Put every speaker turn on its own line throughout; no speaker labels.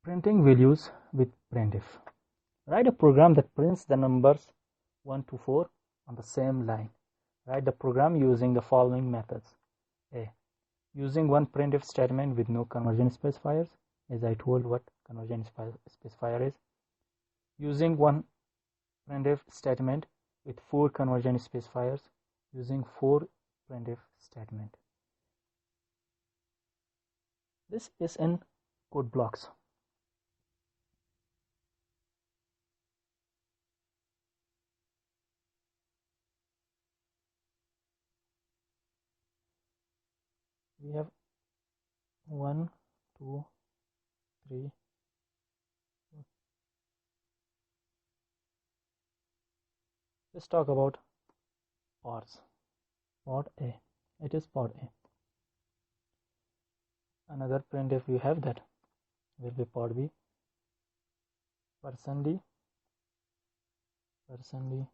Printing values with printf. Write a program that prints the numbers 1 to 4 on the same line. Write the program using the following methods. A. Using one printf statement with no conversion specifiers, as I told what conversion specifier is. Using one printf statement with 4 conversion specifiers, using 4 printf statement. This is in code blocks. We have 1, 2, 3. Let's talk about pods. Pod A. It is pod A. Another printf we have that will be pod B. Person D. Person D.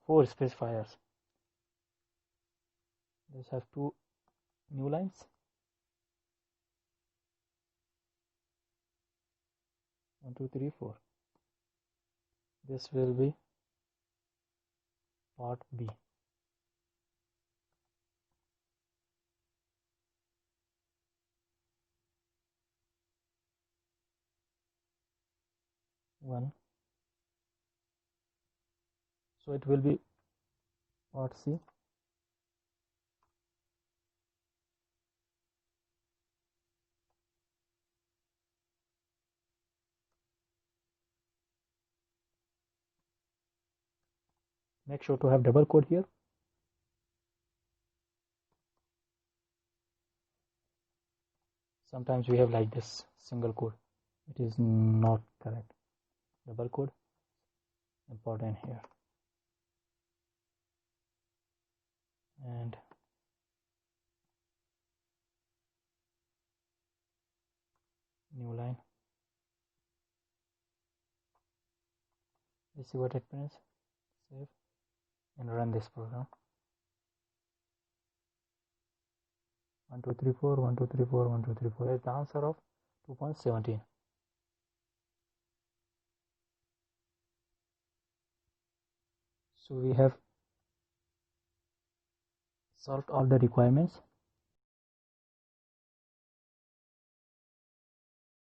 4 specifiers. Let's have 2 new lines. 1, 2, 3, 4. This will be part B. So it will be part C. Make sure to have double quote here. Sometimes we have like this single quote. It is not correct. Double quote important here. And new line. Let's see what it prints. Save and run this program. 1, 2, 3, 4, 1, 2, 3, 4, 1, 2, 3, 4 is the answer of 2.17. So we have solved all the requirements.